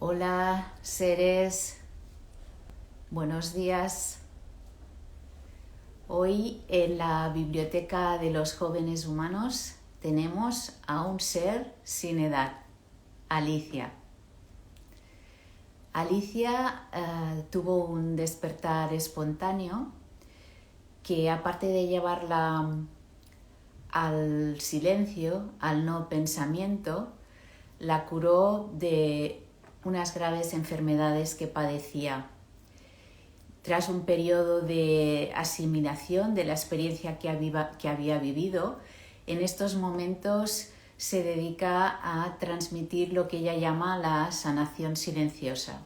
Hola, seres, buenos días. Hoy en la Biblioteca de los Jóvenes Humanos tenemos a un ser sin edad, Alicia. Alicia tuvo un despertar espontáneo que, aparte de llevarla al silencio, al no pensamiento, la curó de unas graves enfermedades que padecía. Tras un periodo de asimilación de la experiencia que había vivido, en estos momentos se dedica a transmitir lo que ella llama la sanación silenciosa.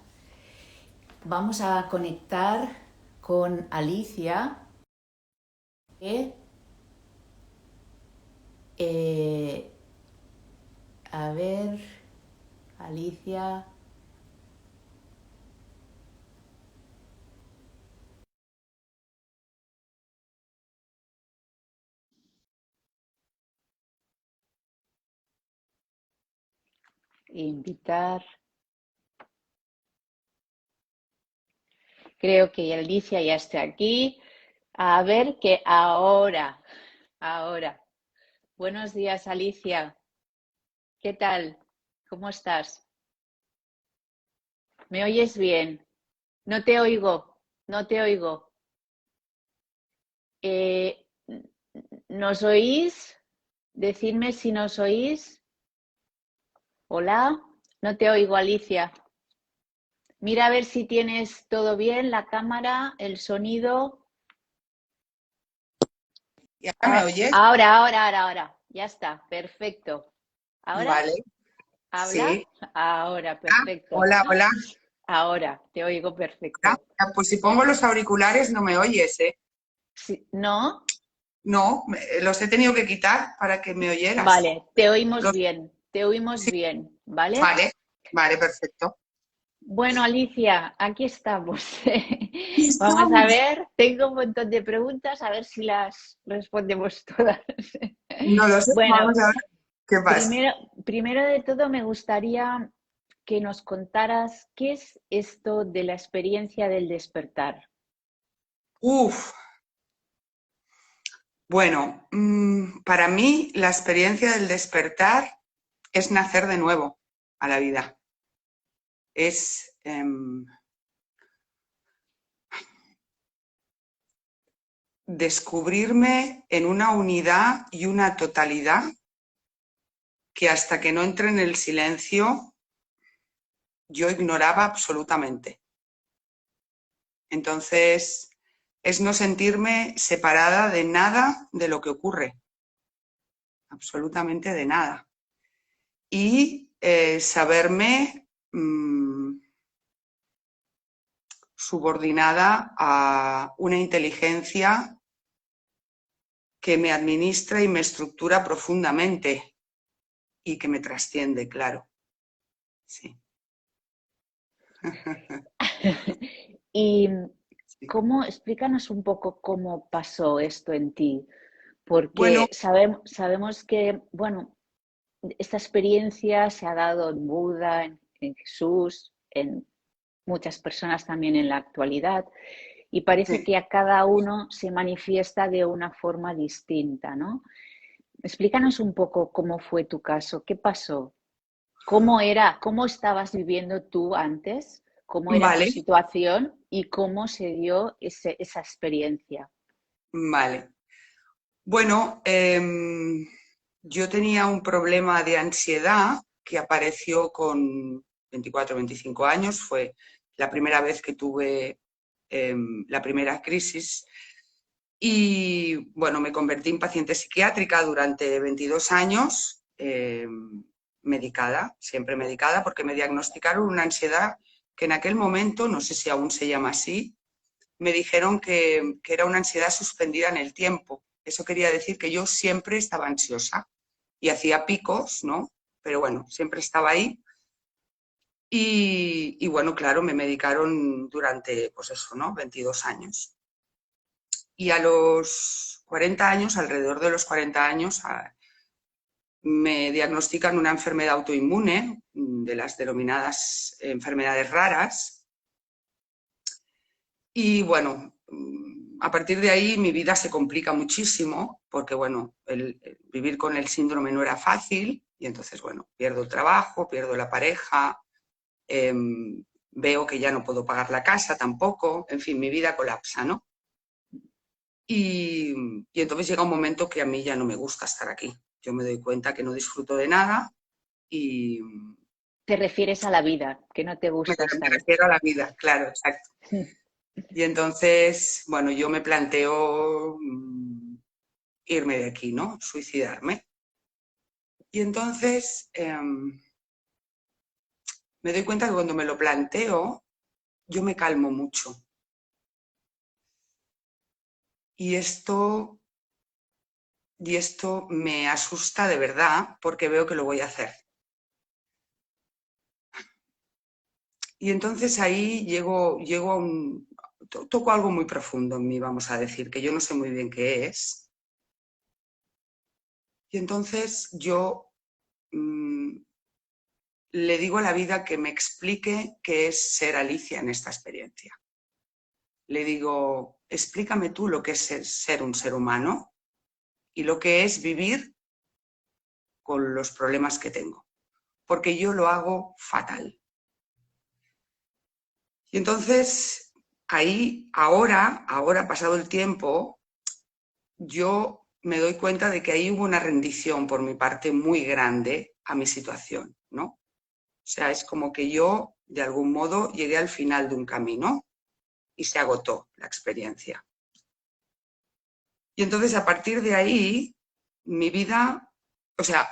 Vamos a conectar con Alicia, a ver, Alicia. Invitar. Creo que Alicia ya está aquí. A ver que ahora. Buenos días, Alicia. ¿Qué tal? ¿Cómo estás? ¿Me oyes bien? No te oigo, no te oigo. Eh, ¿Nos oís? Decidme si nos oís. Hola, no te oigo, Alicia. Mira a ver si tienes todo bien, la cámara, el sonido. ¿Ya me oyes? Ahora. Ya está, perfecto. ¿Ahora? Vale, ¿Habla? sí. Ahora, perfecto. Hola, hola, Ahora, te oigo hola. perfecto. Pues si pongo los auriculares no me oyes, ¿eh? Sí, ¿no? No, los he tenido que quitar para que me oyeras. Vale, te oímos Los- bien, sí, ¿vale? vale, vale, perfecto. Bueno, Alicia, aquí estamos. Y Vamos a estamos. ver, tengo un montón de preguntas, a ver si las respondemos todas. No lo sé, Bueno, vamos a ver qué pasa. primero de todo me gustaría que nos contaras qué es esto de la experiencia del despertar. Uf, bueno, para mí la experiencia del despertar es nacer de nuevo a la vida. Es descubrirme en una unidad y una totalidad que hasta que no entré en el silencio yo ignoraba absolutamente. Entonces, es no sentirme separada de nada de lo que ocurre, absolutamente de nada. Y saberme subordinada a una inteligencia que me administra y me estructura profundamente y que me trasciende, claro. Sí. Y Sí. explícanos un poco cómo pasó esto en ti, Bueno, porque sabemos que, bueno, esta experiencia se ha dado en Buda, en Jesús, en muchas personas también en la actualidad, y parece sí. que a cada uno se manifiesta de una forma distinta, ¿no? Explícanos un poco cómo fue tu caso, qué pasó, cómo estabas viviendo tú antes, cómo era tu Vale, situación y cómo se dio esa experiencia. vale. Bueno, yo tenía un problema de ansiedad que apareció con 24, 25 años. Fue la primera vez que tuve la primera crisis. Y bueno, me convertí en paciente psiquiátrica durante 22 años, medicada, siempre medicada, porque me diagnosticaron una ansiedad que en aquel momento, no sé si aún se llama así, me dijeron que era una ansiedad suspendida en el tiempo. Eso quería decir que yo siempre estaba ansiosa y hacía picos, ¿no? Pero bueno, siempre estaba ahí. Y bueno, claro, me medicaron durante, pues eso, ¿no? 22 años. Y a los 40 años, alrededor de los 40 años, me diagnostican una enfermedad autoinmune, de las denominadas enfermedades raras. Y bueno, a partir de ahí mi vida se complica muchísimo, porque bueno, el vivir con el síndrome no era fácil, y entonces bueno, pierdo el trabajo, pierdo la pareja, veo que ya no puedo pagar la casa tampoco, en fin, mi vida colapsa, ¿no? Y entonces llega un momento que a mí ya no me gusta estar aquí. Yo me doy cuenta que no disfruto de nada y Te refieres a la vida, que no te me gusta estar. refiero a la vida, claro, exacto. Y entonces, bueno, yo me planteo irme de aquí, ¿no? Suicidarme. Y entonces me doy cuenta que cuando me lo planteo, yo me calmo mucho. Y esto me asusta de verdad porque veo que lo voy a hacer. Y entonces ahí llego a toco algo muy profundo en mí, vamos a decir, que yo no sé muy bien qué es. Y entonces yo le digo a la vida que me explique qué es ser Alicia en esta experiencia. Le digo, explícame tú lo que es ser un ser humano y lo que es vivir con los problemas que tengo, porque yo lo hago fatal. Y entonces, ahí, ahora, pasado el tiempo, yo me doy cuenta de que ahí hubo una rendición por mi parte muy grande a mi situación, ¿no? O sea, es como que yo, de algún modo, llegué al final de un camino y se agotó la experiencia. Y entonces, a partir de ahí, mi vida, o sea,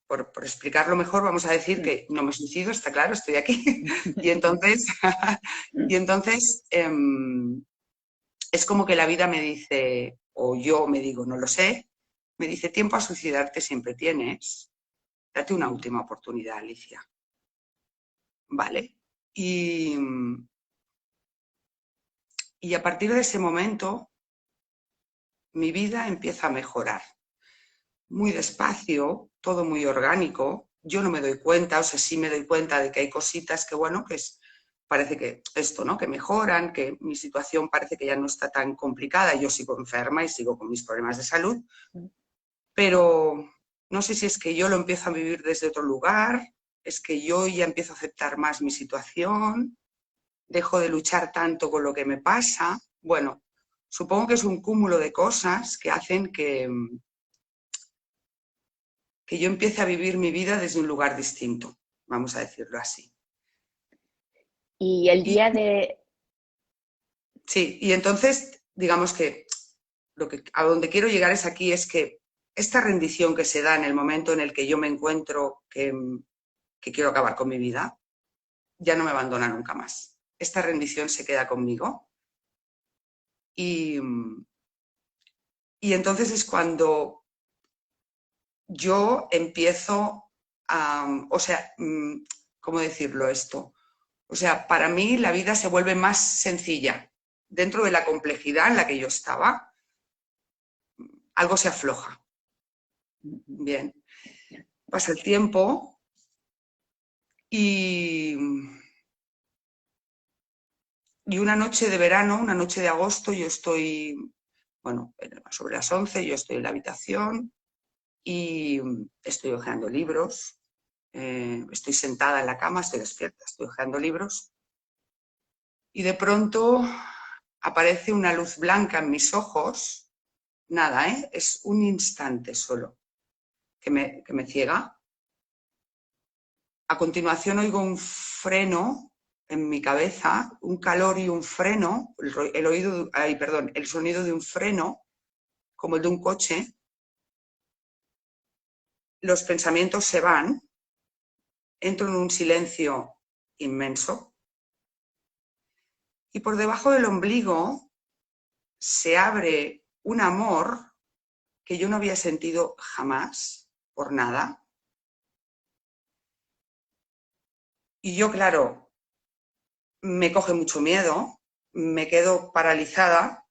por explicarlo mejor, vamos a decir que no me suicido, está claro, estoy aquí. Y entonces, es como que la vida me dice, o yo me digo, no lo sé, me dice, tiempo a suicidarte siempre tienes, date una última oportunidad, Alicia. ¿Vale? Y a partir de ese momento, mi vida empieza a mejorar. Muy despacio, todo muy orgánico. Yo no me doy cuenta, o sea, sí me doy cuenta de que hay cositas que, bueno, parece que esto, ¿no? Que mejoran, que mi situación parece que ya no está tan complicada. Yo sigo enferma y sigo con mis problemas de salud, pero no sé si es que yo lo empiezo a vivir desde otro lugar, es que yo ya empiezo a aceptar más mi situación, dejo de luchar tanto con lo que me pasa. Bueno, supongo que es un cúmulo de cosas que hacen que yo empiece a vivir mi vida desde un lugar distinto, vamos a decirlo así. Y el Y, día de... sí, y entonces, digamos que a donde quiero llegar es aquí, es que esta rendición que se da en el momento en el que yo me encuentro que quiero acabar con mi vida, ya no me abandona nunca más. Esta rendición se queda conmigo y entonces es cuando yo empiezo o sea, ¿cómo decirlo esto? O sea, para mí la vida se vuelve más sencilla. Dentro de la complejidad en la que yo estaba, algo se afloja. Bien, pasa el tiempo y una noche de verano, una noche de agosto, yo estoy, bueno, sobre las 11, yo estoy en la habitación y estoy hojeando libros. Estoy sentada en la cama, estoy despierta, estoy hojeando libros y de pronto aparece una luz blanca en mis ojos. Nada, es un instante solo que me ciega. A continuación oigo un freno en mi cabeza, un calor y un freno, el sonido de un freno, como el de un coche. Los pensamientos se van, entro en un silencio inmenso y por debajo del ombligo se abre un amor que yo no había sentido jamás por nada. Y yo, claro, me coge mucho miedo, me quedo paralizada,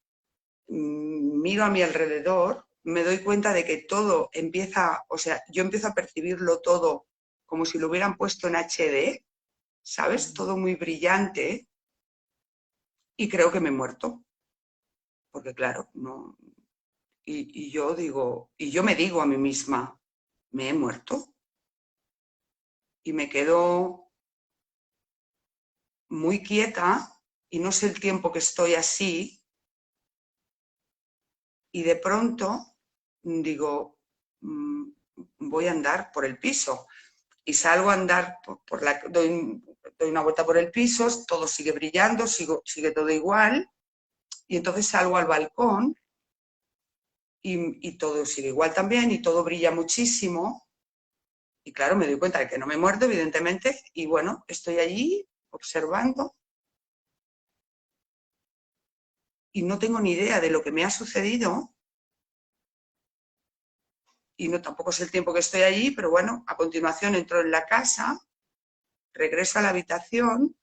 miro a mi alrededor me doy cuenta de que todo empieza, o sea, yo empiezo a percibirlo todo como si lo hubieran puesto en HD, ¿sabes? Todo muy brillante y creo que me he muerto, porque claro, no. Y yo digo, y yo me digo a mí misma, me he muerto y me quedo muy quieta y no sé el tiempo que estoy así y de pronto digo, voy a andar por el piso y salgo a andar doy una vuelta por el piso, todo sigue brillando, sigue todo igual y entonces salgo al balcón y todo sigue igual también y todo brilla muchísimo y claro, me doy cuenta de que no me muerdo evidentemente y bueno, estoy allí observando y no tengo ni idea de lo que me ha sucedido y no tampoco sé el tiempo que estoy allí, pero bueno, a continuación entro en la casa, regreso a la habitación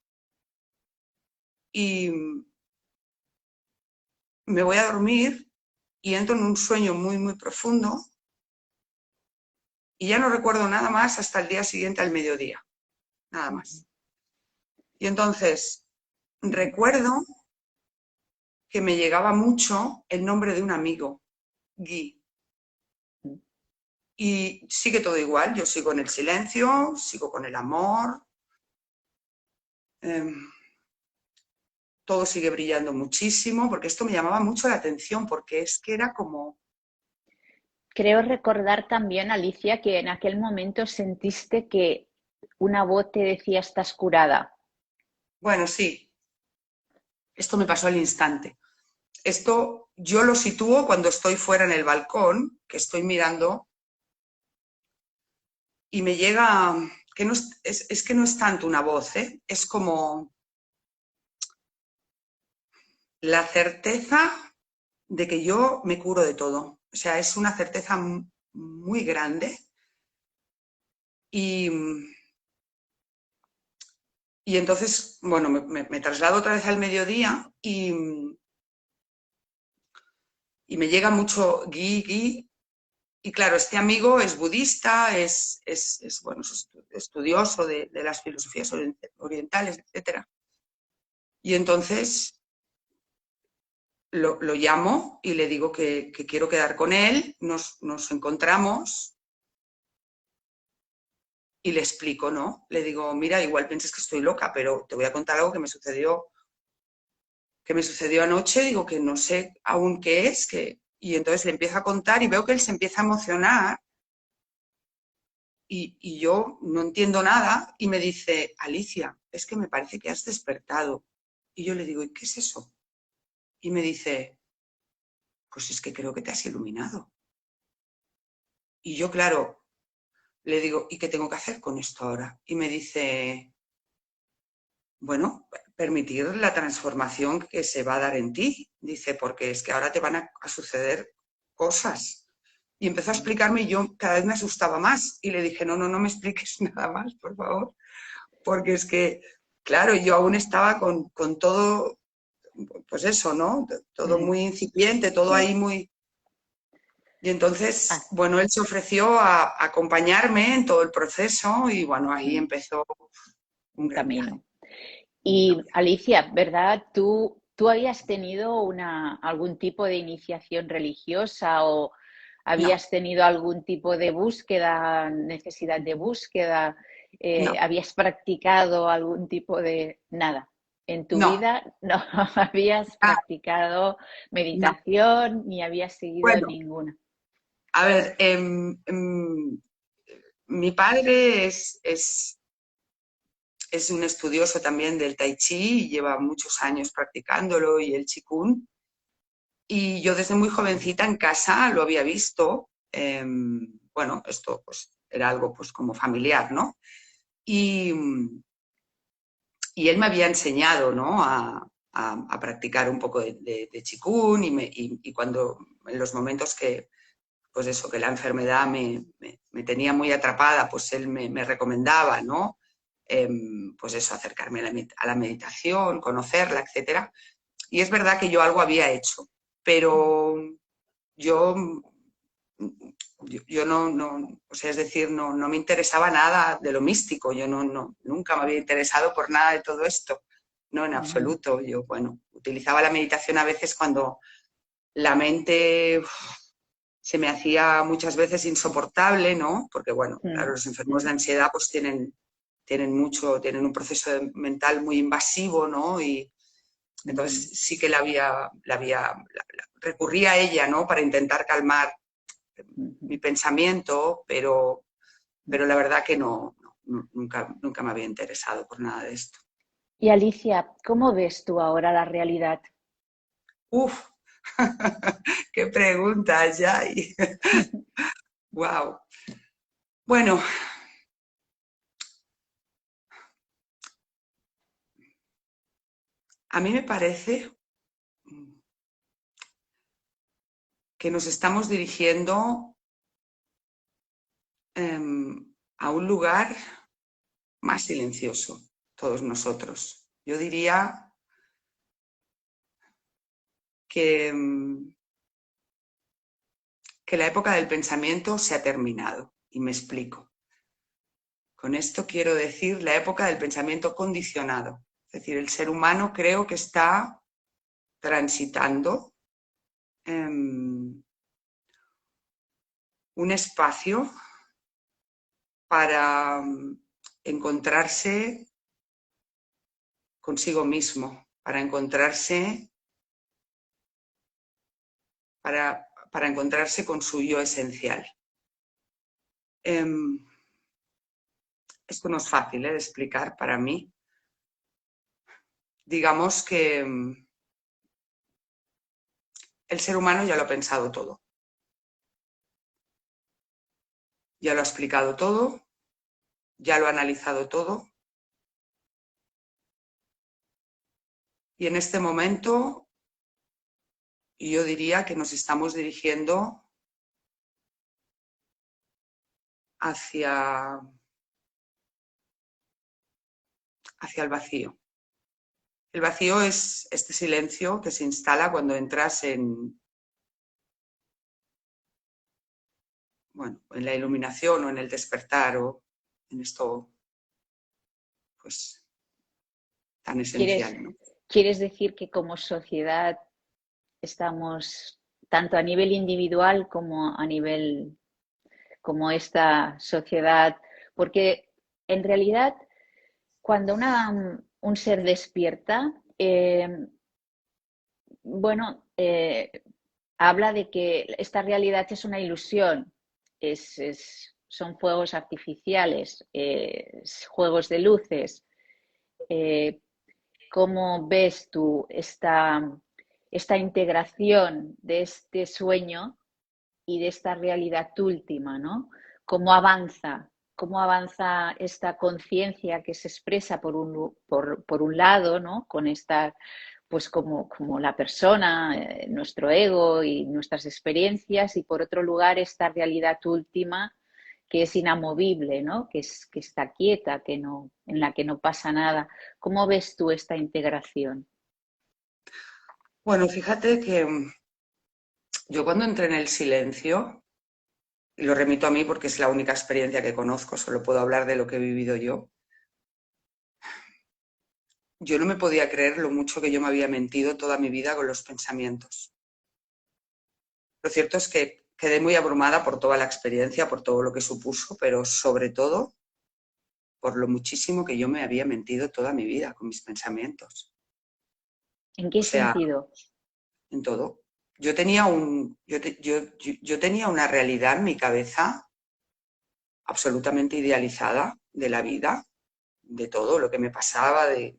y me voy a dormir y entro en un sueño muy, muy profundo y ya no recuerdo nada más hasta el día siguiente al mediodía, nada más. Y entonces recuerdo que me llegaba mucho el nombre de un amigo, Guy. Y sigue todo igual, yo sigo en el silencio, sigo con el amor, eh, todo sigue brillando muchísimo, porque esto me llamaba mucho la atención, porque es que era como, Creo recordar también, Alicia, que en aquel momento sentiste que una voz te decía estás curada. bueno, sí, esto me pasó al instante. Esto yo lo sitúo cuando estoy fuera en el balcón, que estoy mirando, y me llega, que no es que no es tanto una voz, ¿eh? Es como la certeza de que yo me curo de todo. O sea, es una certeza muy grande y, y entonces, bueno, me traslado otra vez al mediodía y me llega mucho gui, y claro, este amigo es budista, bueno, es estudioso de las filosofías orientales, etcétera. Y entonces lo llamo y le digo que quiero quedar con él, nos encontramos y le explico, ¿no? Le digo, mira, igual piensas que estoy loca, pero te voy a contar algo que me sucedió anoche, digo que no sé aún qué es, y entonces le empiezo a contar y veo que él se empieza a emocionar y yo no entiendo nada y me dice, Alicia, es que me parece que has despertado. Y yo le digo, ¿y qué es eso? Y me dice, pues es que creo que te has iluminado. Y yo, claro, le digo, ¿y qué tengo que hacer con esto ahora? Y me dice, bueno, permitir la transformación que se va a dar en ti. Dice, porque es que ahora te van a suceder cosas. Y empezó a explicarme y yo cada vez me asustaba más. Y le dije, no me expliques nada más, por favor. Porque es que, claro, yo aún estaba con todo, pues eso, ¿no? Todo muy incipiente, todo ahí muy... Y entonces, bueno, él se ofreció a acompañarme en todo el proceso y bueno, ahí empezó un Un gran viaje. camino. Y Alicia, ¿verdad? ¿Tú habías tenido algún tipo de iniciación religiosa o No, habías tenido algún tipo de búsqueda, necesidad de búsqueda? no, ¿Habías practicado algún tipo de nada? En tu no. vida no habías Ah, practicado no. meditación ni habías seguido Bueno, ninguna. a ver, mi padre es un estudioso también del Tai Chi y lleva muchos años practicándolo y el Qigong. Y yo desde muy jovencita en casa lo había visto. Bueno, esto pues era algo pues como familiar, ¿no? Y, y él me había enseñado, ¿no? A practicar un poco de Qigong y cuando en los momentos que, pues eso, que la enfermedad me tenía muy atrapada, pues él me recomendaba, ¿no? Pues eso, acercarme a la meditación, conocerla, etcétera. Y es verdad que yo algo había hecho, pero yo yo no, o sea, es decir, no me interesaba nada de lo místico, yo nunca me había interesado por nada de todo esto, no, en absoluto. Yo, bueno, utilizaba la meditación a veces cuando la mente se me hacía muchas veces insoportable, ¿no? Porque, bueno, claro, los enfermos de ansiedad pues tienen un proceso mental muy invasivo, ¿no? Y entonces sí que recurría a ella, ¿no? Para intentar calmar mi pensamiento, pero la verdad que nunca me había interesado por nada de esto. Y Alicia, ¿cómo ves tú ahora la realidad? Uf, qué preguntas ya hay. Wow. Bueno, a mí me parece que nos estamos dirigiendo a un lugar más silencioso, todos nosotros. Yo diría que la época del pensamiento se ha terminado, y me explico. Con esto quiero decir la época del pensamiento condicionado. Es decir, el ser humano creo que está transitando un espacio para encontrarse consigo mismo, para encontrarse con su yo esencial. Esto no es fácil de explicar para mí. Digamos que el ser humano ya lo ha pensado todo. Ya lo ha explicado todo, ya lo ha analizado todo. Y en este momento yo diría que nos estamos dirigiendo hacia el vacío. El vacío es este silencio que se instala cuando entras en la iluminación o en el despertar o en esto pues tan esencial, ¿no? ¿Quieres decir que como sociedad estamos, tanto a nivel individual como a nivel, como esta sociedad? Porque en realidad, cuando un ser despierta, habla de que esta realidad es una ilusión, son fuegos artificiales, juegos de luces. ¿Cómo ves tú esta integración de este sueño y de esta realidad última, ¿no? ¿Cómo avanza esta conciencia que se expresa por un lado, ¿no? Con esta, pues como la persona, nuestro ego y nuestras experiencias, y por otro lugar esta realidad última que es inamovible, ¿no? Que está quieta, en la que no pasa nada. ¿Cómo ves tú esta integración? Bueno, fíjate que yo cuando entré en el silencio, y lo remito a mí porque es la única experiencia que conozco, solo puedo hablar de lo que he vivido yo no me podía creer lo mucho que yo me había mentido toda mi vida con los pensamientos. Lo cierto es que quedé muy abrumada por toda la experiencia, por todo lo que supuso, pero sobre todo por lo muchísimo que yo me había mentido toda mi vida con mis pensamientos. ¿En qué O sea, sentido? en todo. Yo tenía una realidad en mi cabeza absolutamente idealizada de la vida, de todo lo que me pasaba, de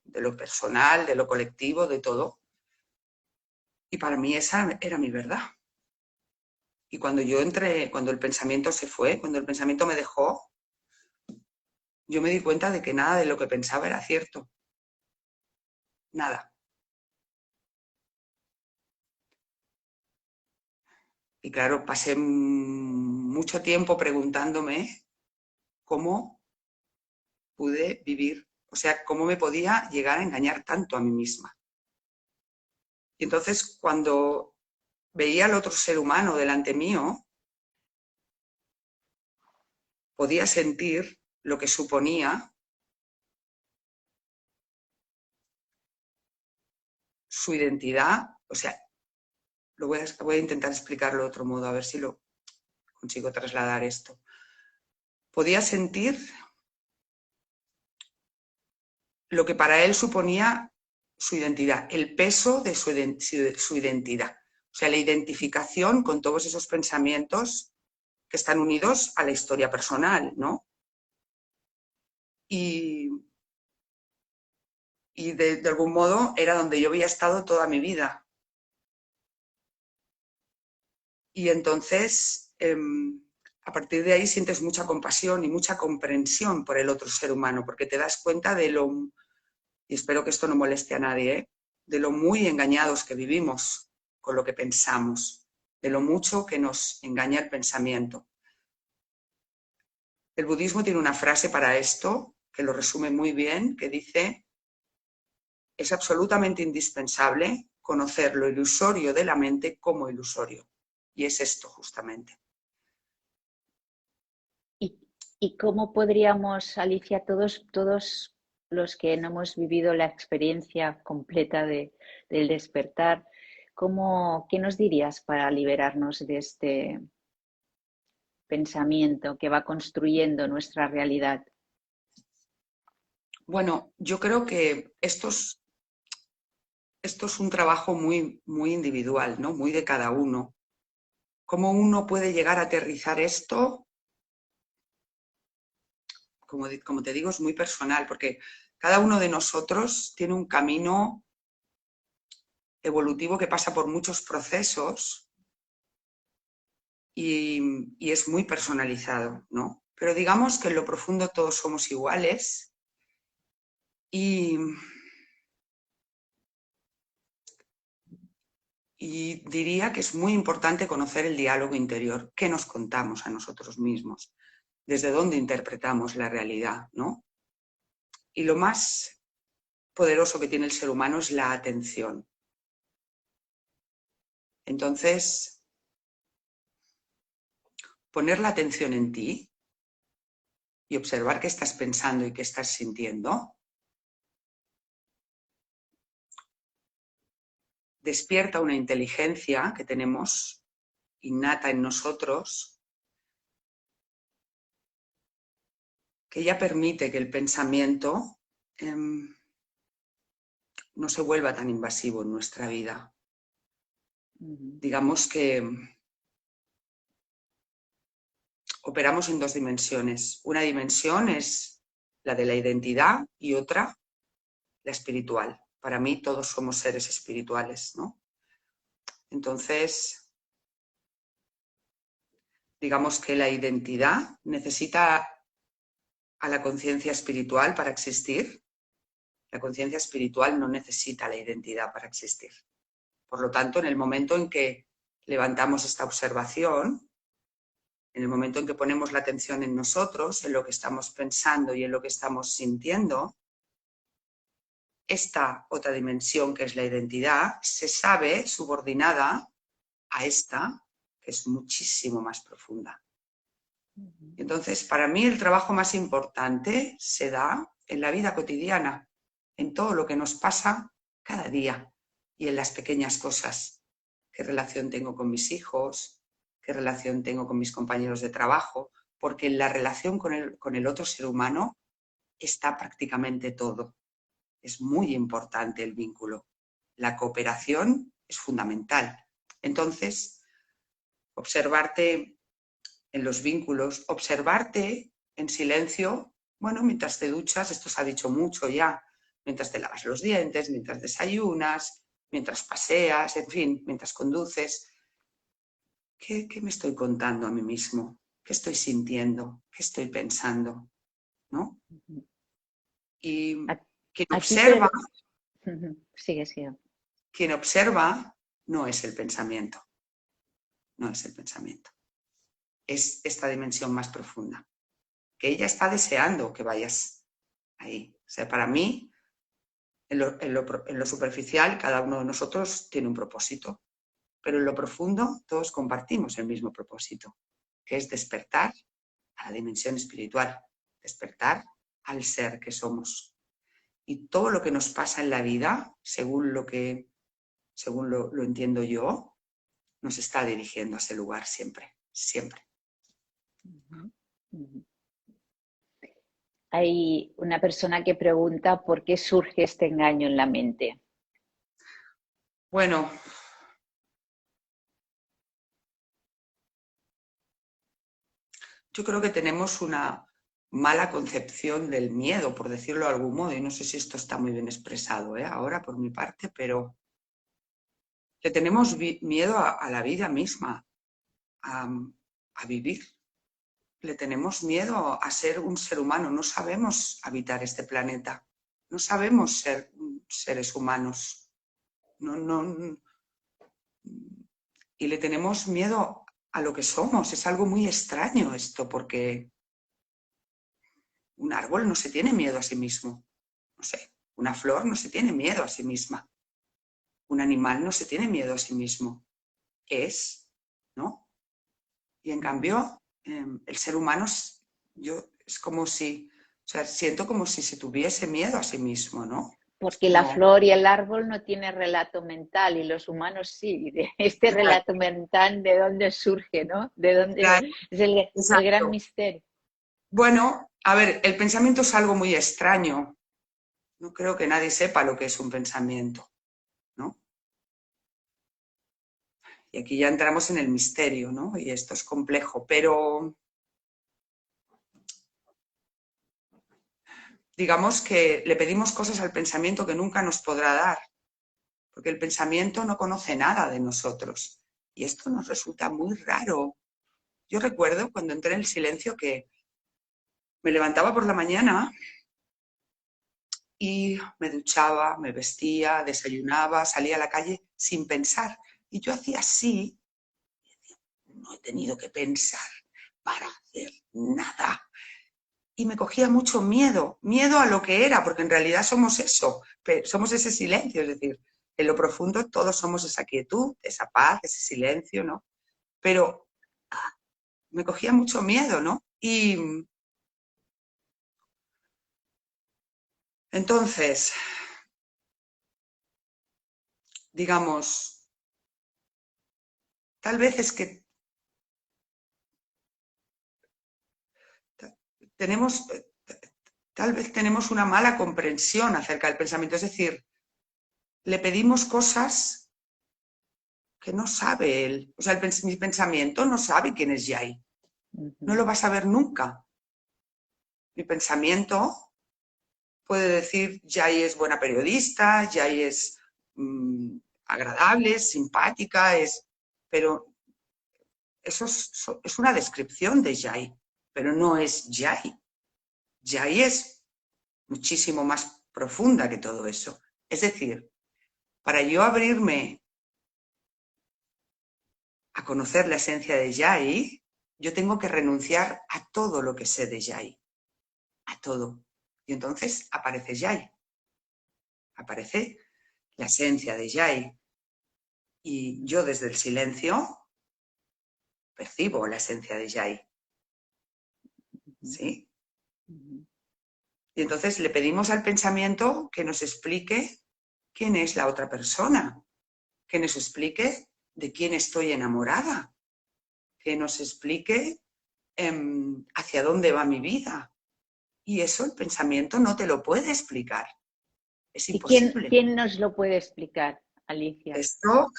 lo personal, de lo colectivo, de todo. Y para mí esa era mi verdad. Y cuando cuando el pensamiento se fue, cuando el pensamiento me dejó, yo me di cuenta de que nada de lo que pensaba era cierto. Nada. Y claro, pasé mucho tiempo preguntándome cómo pude vivir, o sea, cómo me podía llegar a engañar tanto a mí misma. Y entonces, cuando veía al otro ser humano delante mío, podía sentir lo que suponía su identidad. O sea, voy a intentar explicarlo de otro modo, a ver si lo consigo trasladar esto. Podía sentir lo que para él suponía su identidad, el peso de su identidad. O sea, la identificación con todos esos pensamientos que están unidos a la historia personal, ¿no? Y de algún modo era donde yo había estado toda mi vida. Y entonces, a partir de ahí sientes mucha compasión y mucha comprensión por el otro ser humano, porque te das cuenta de lo, y espero que esto no moleste a nadie, de lo muy engañados que vivimos con lo que pensamos, de lo mucho que nos engaña el pensamiento. El budismo tiene una frase para esto, que lo resume muy bien, que dice: es absolutamente indispensable conocer lo ilusorio de la mente como ilusorio. Y es esto justamente. ¿Y cómo podríamos, Alicia, todos los que no hemos vivido la experiencia completa del despertar, qué nos dirías para liberarnos de este pensamiento que va construyendo nuestra realidad? Bueno, yo creo que esto es un trabajo muy, muy individual, ¿no? Muy de cada uno. ¿Cómo uno puede llegar a aterrizar esto? Como te digo, es muy personal, porque cada uno de nosotros tiene un camino evolutivo que pasa por muchos procesos y es muy personalizado, ¿no? Pero digamos que en lo profundo todos somos iguales y diría que es muy importante conocer el diálogo interior, qué nos contamos a nosotros mismos, desde dónde interpretamos la realidad, ¿no? Y lo más poderoso que tiene el ser humano es la atención. Entonces, poner la atención en ti y observar qué estás pensando y qué estás sintiendo, despierta una inteligencia que tenemos innata en nosotros, que ya permite que el pensamiento no se vuelva tan invasivo en nuestra vida. Digamos que operamos en dos dimensiones. Una dimensión es la de la identidad y otra, la espiritual. Para mí todos somos seres espirituales, ¿no? Entonces, digamos que la identidad necesita a la conciencia espiritual para existir. La conciencia espiritual no necesita la identidad para existir. Por lo tanto, en el momento en que levantamos esta observación, en el momento en que ponemos la atención en nosotros, en lo que estamos pensando y en lo que estamos sintiendo, esta otra dimensión que es la identidad se sabe subordinada a esta, que es muchísimo más profunda. Entonces, para mí el trabajo más importante se da en la vida cotidiana, en todo lo que nos pasa cada día y en las pequeñas cosas. ¿Qué relación tengo con mis hijos? ¿Qué relación tengo con mis compañeros de trabajo? Porque en la relación con el otro ser humano está prácticamente todo. Es muy importante el vínculo. La cooperación es fundamental. Entonces, observarte en los vínculos, observarte en silencio, bueno, mientras te duchas, esto se ha dicho mucho ya, mientras te lavas los dientes, mientras desayunas, mientras paseas, en fin, mientras conduces. ¿Qué me estoy contando a mí mismo? ¿Qué estoy sintiendo? ¿Qué estoy pensando? ¿No? Y quien Aquí, observa, sigue, sigue. quien observa no es el pensamiento, no es el pensamiento. Es esta dimensión más profunda, que ella está deseando que vayas ahí. O sea, para mí, en lo superficial, cada uno de nosotros tiene un propósito, pero en lo profundo todos compartimos el mismo propósito, que es despertar a la dimensión espiritual, despertar al ser que somos. Y todo lo que nos pasa en la vida, según lo entiendo yo, nos está dirigiendo a ese lugar siempre, siempre. Hay una persona que pregunta por qué surge este engaño en la mente. Bueno, yo creo que tenemos una mala concepción del miedo, por decirlo de algún modo, y no sé si esto está muy bien expresado ahora por mi parte, pero le tenemos miedo a la vida misma, a vivir. Le tenemos miedo a ser un ser humano, no sabemos habitar este planeta, no sabemos ser seres humanos. Y le tenemos miedo a lo que somos. Es algo muy extraño esto, porque un árbol no se tiene miedo a sí mismo. No sé, una flor no se tiene miedo a sí misma. Un animal no se tiene miedo a sí mismo. Es, ¿no? Y en cambio, el ser humano, es como si, o sea, siento como si se tuviese miedo a sí mismo, ¿no? Porque la flor y el árbol no tienen relato mental y los humanos sí. Este relato mental, ¿de dónde surge, no? ¿De dónde? Claro, es el gran misterio. Bueno, a ver, el pensamiento es algo muy extraño. No creo que nadie sepa lo que es un pensamiento, ¿no? Y aquí ya entramos en el misterio, ¿no? Y esto es complejo, pero digamos que le pedimos cosas al pensamiento que nunca nos podrá dar, porque el pensamiento no conoce nada de nosotros. Y esto nos resulta muy raro. Yo recuerdo cuando entré en el silencio que me levantaba por la mañana y me duchaba, me vestía, desayunaba, salía a la calle sin pensar. Y yo hacía así, no he tenido que pensar para hacer nada. Y me cogía mucho miedo a lo que era, porque en realidad somos eso, somos ese silencio, es decir, en lo profundo todos somos esa quietud, esa paz, ese silencio, ¿no? Pero me cogía mucho miedo, ¿no? Y entonces, digamos, tal vez es que tal vez tenemos una mala comprensión acerca del pensamiento, es decir, le pedimos cosas que no sabe él. O sea, mi pensamiento no sabe quién es Yai. No lo va a saber nunca. Mi pensamiento puede decir, Yai es buena periodista, Yai es agradable, simpática, pero eso es una descripción de Yai, pero no es Yai. Yai es muchísimo más profunda que todo eso. Es decir, para yo abrirme a conocer la esencia de Yai, yo tengo que renunciar a todo lo que sé de Yai, a todo. Y entonces aparece Yai, aparece la esencia de Yai. Y yo desde el silencio percibo la esencia de Yai. ¿Sí? Y entonces le pedimos al pensamiento que nos explique quién es la otra persona, que nos explique de quién estoy enamorada, que nos explique hacia dónde va mi vida. Y eso el pensamiento no te lo puede explicar. Es ¿Y imposible. quién nos lo puede explicar, Alicia? Esto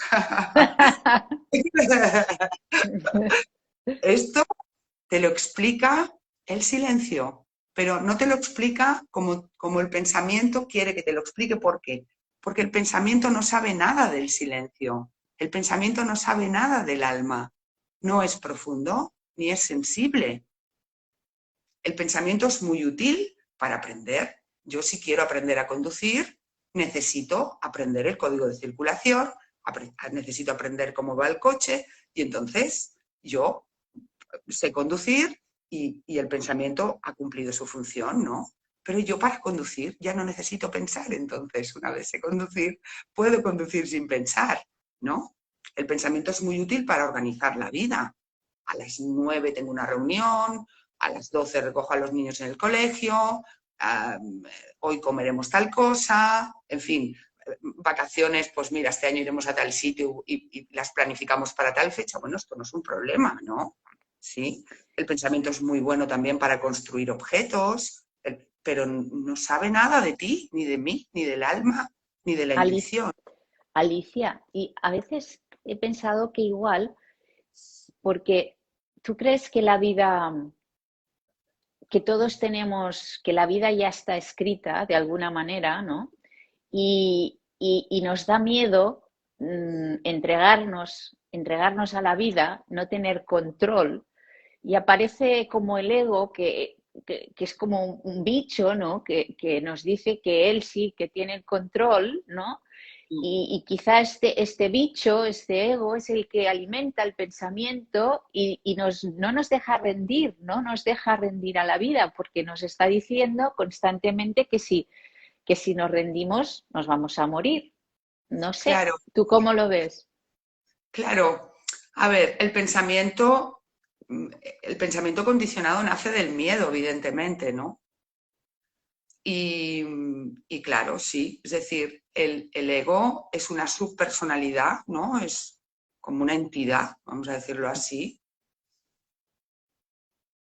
te lo explica el silencio, pero no te lo explica como el pensamiento quiere que te lo explique. ¿Por qué? Porque el pensamiento no sabe nada del silencio. El pensamiento no sabe nada del alma. No es profundo ni es sensible. El pensamiento es muy útil para aprender. Yo, si quiero aprender a conducir, necesito aprender el código de circulación, necesito aprender cómo va el coche, y entonces yo sé conducir y el pensamiento ha cumplido su función, ¿no? Pero yo para conducir ya no necesito pensar, entonces una vez sé conducir, puedo conducir sin pensar, ¿no? El pensamiento es muy útil para organizar la vida. A las 9 tengo una reunión, a las 12 recojo a los niños en el colegio, hoy comeremos tal cosa, en fin, vacaciones, pues mira, este año iremos a tal sitio y las planificamos para tal fecha. Bueno, esto no es un problema, ¿no? Sí, el pensamiento es muy bueno también para construir objetos, pero no sabe nada de ti, ni de mí, ni del alma, ni de la Ali- intuición. Alicia, y a veces he pensado que igual, porque tú crees que la vida, que todos tenemos, que la vida ya está escrita de alguna manera, ¿no? Y nos da miedo entregarnos a la vida, no tener control, y aparece como el ego que es como un bicho, ¿no? Que nos dice que él sí que tiene el control, ¿no? Y quizá este bicho, este ego, es el que alimenta el pensamiento y no nos deja rendir, no nos deja rendir a la vida, porque nos está diciendo constantemente que si nos rendimos nos vamos a morir. No sé, Claro, ¿tú cómo lo ves? claro. A ver, el pensamiento condicionado nace del miedo, evidentemente, ¿no? Y claro, sí, es decir, el ego es una subpersonalidad, ¿no? Es como una entidad, vamos a decirlo así,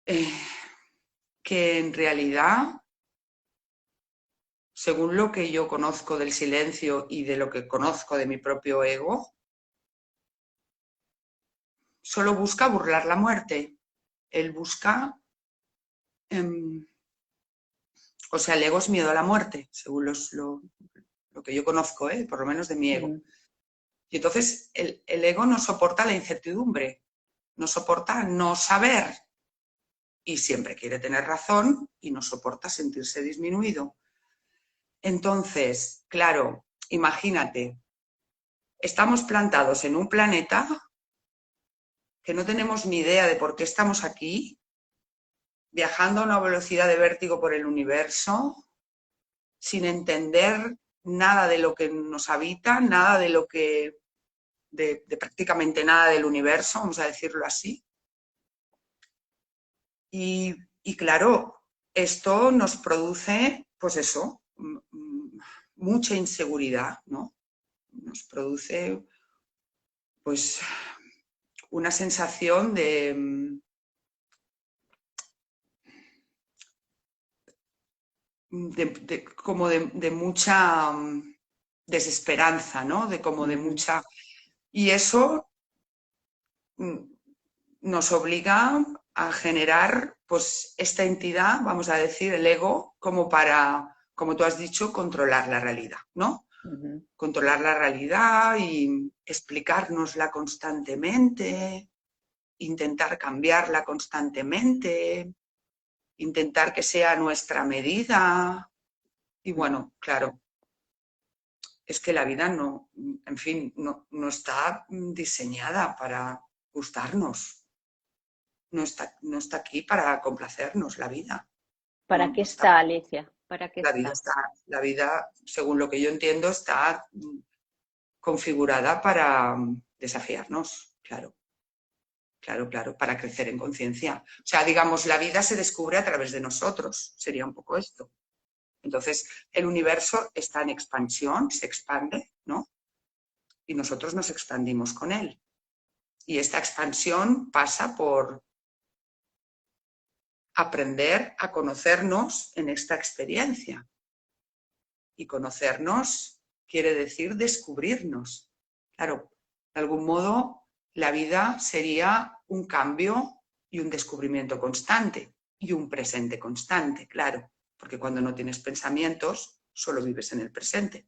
eh, que en realidad, según lo que yo conozco del silencio y de lo que conozco de mi propio ego, solo busca burlar la muerte. Él busca, o sea, el ego es miedo a la muerte, según lo que yo conozco, por lo menos de mi ego. Mm, Y entonces el ego no soporta la incertidumbre, no soporta no saber y siempre quiere tener razón y no soporta sentirse disminuido. Entonces, claro, imagínate, estamos plantados en un planeta que no tenemos ni idea de por qué estamos aquí, viajando a una velocidad de vértigo por el universo, sin entender nada de lo que nos habita, nada de lo que, de prácticamente nada del universo, vamos a decirlo así. Y claro, esto nos produce, pues eso, mucha inseguridad, ¿no? Nos produce, pues, una sensación como de mucha desesperanza, ¿no? De como de ujú. mucha... Y eso nos obliga a generar, pues, esta entidad, vamos a decir, el ego, como para, como tú has dicho, controlar la realidad, ¿no? Ujú. Controlar la realidad y explicárnosla constantemente, intentar cambiarla constantemente, intentar que sea nuestra medida. Y bueno, claro, es que la vida no, en fin, no está diseñada para gustarnos. No está aquí para complacernos la vida. ¿Para qué No está. está, Alicia? ¿Para qué La vida está? está, la vida, según lo que yo entiendo, está configurada para desafiarnos, claro, claro, claro, para crecer en conciencia. O sea, digamos, la vida se descubre a través de nosotros, sería un poco esto. Entonces, el universo está en expansión, se expande, ¿no? Y nosotros nos expandimos con él. Y esta expansión pasa por aprender a conocernos en esta experiencia. Y conocernos quiere decir descubrirnos. Claro, de algún modo la vida sería un cambio y un descubrimiento constante y un presente constante, claro, porque cuando no tienes pensamientos solo vives en el presente.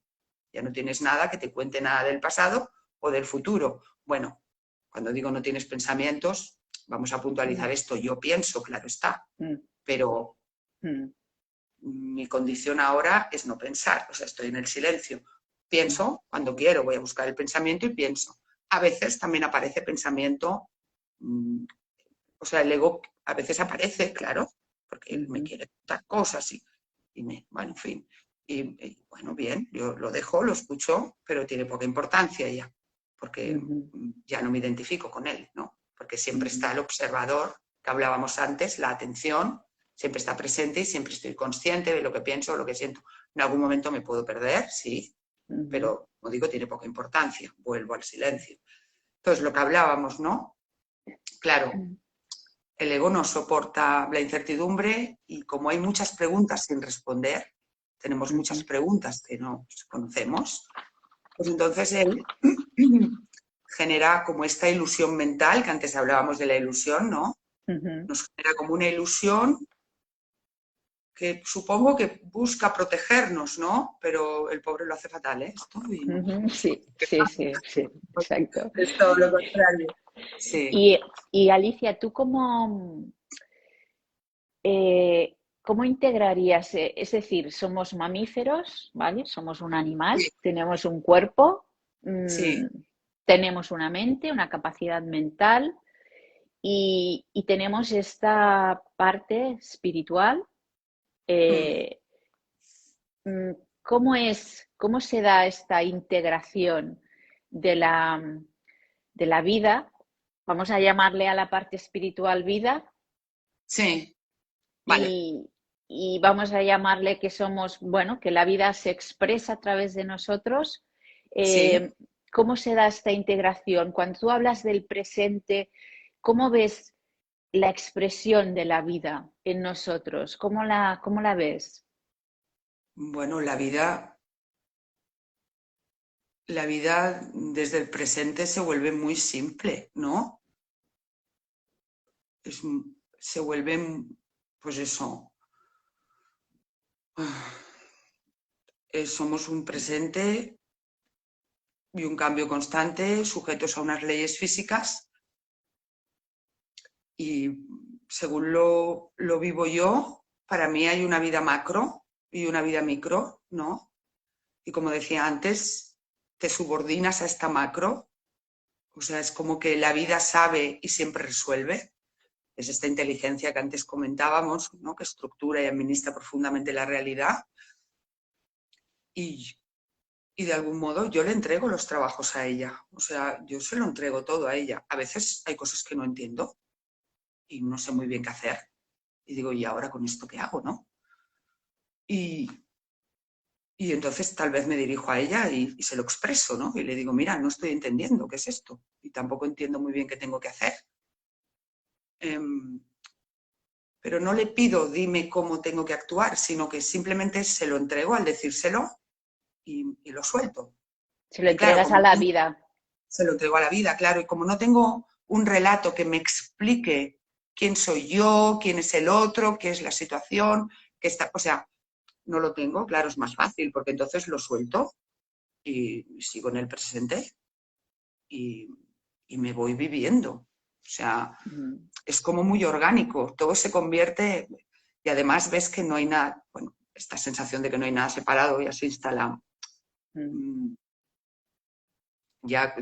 Ya no tienes nada que te cuente nada del pasado o del futuro. Bueno, cuando digo no tienes pensamientos, vamos a Mm, puntualizar esto. Yo pienso, claro está, mm, pero mm, mi condición ahora es no pensar, o sea, estoy en el silencio. mm, Pienso cuando quiero, voy a buscar el pensamiento y pienso. A veces también aparece pensamiento, o sea, el ego a veces aparece, claro, porque me ujú. quiere contar cosas bueno, en fin. Bueno, bien, yo lo dejo, lo escucho, pero tiene poca importancia ya. porque ya no me identifico con él, ¿no? Porque siempre está el observador, que hablábamos antes, la atención, siempre está presente y siempre estoy consciente de lo que pienso, lo que siento. En algún momento me puedo perder, sí, pero, como digo, tiene poca importancia, vuelvo al silencio. Entonces, lo que hablábamos, ¿no? Claro, el ego no soporta la incertidumbre y como hay muchas preguntas sin responder, tenemos muchas preguntas que no conocemos, pues entonces él genera como esta ilusión mental, que antes hablábamos de la ilusión, ¿no? Nos genera como una ilusión que supongo que busca protegernos, ¿no? Pero el pobre lo hace fatal, ¿eh? Esto y no. Sí, sí, sí, sí, exacto. Es todo lo contrario. Sí. Y Alicia, ¿tú cómo integrarías? Es decir, somos mamíferos, ¿vale? Somos un animal, Sí, tenemos un cuerpo, sí. tenemos una mente, una capacidad mental y tenemos esta parte espiritual. ¿Cómo se da esta integración de la vida? Vamos a llamarle a la parte espiritual vida Sí, vale. y vamos a llamarle que somos, bueno, que la vida se expresa a través de nosotros. Sí. ¿Cómo se da esta integración? Cuando tú hablas del presente, ¿cómo ves la expresión de la vida en nosotros? ¿Cómo la ves? Bueno, la vida desde el presente se vuelve muy simple, ¿no? Se vuelve, pues eso, somos un presente y un cambio constante sujetos a unas leyes físicas y según lo vivo yo, para mí hay una vida macro y una vida micro, ¿no? Y como decía antes, te subordinas a esta macro, o sea, es como que la vida sabe y siempre resuelve. Es esta inteligencia que antes comentábamos, ¿no? Que estructura y administra profundamente la realidad. Y de algún modo yo le entrego los trabajos a ella. O sea, yo se lo entrego todo a ella. A veces hay cosas que no entiendo y no sé muy bien qué hacer. Y digo, ¿y ahora con esto qué hago, no? Y entonces tal vez me dirijo a ella y se lo expreso, ¿no? Y le digo, mira, no estoy entendiendo qué es esto. Y tampoco entiendo muy bien qué tengo que hacer. Pero no le pido, dime cómo tengo que actuar, sino que simplemente se lo entrego al decírselo y lo suelto. Se lo Y claro, entregas a la vida. se lo entrego a la vida, claro, y como no tengo un relato que me explique quién soy yo, quién es el otro, qué es la situación, qué está, o sea, no lo tengo, claro, es más fácil, porque entonces lo suelto y sigo en el presente y me voy viviendo. O sea, es como muy orgánico, todo se convierte y además ves que no hay nada, bueno, esta sensación de que no hay nada separado ya se instala ya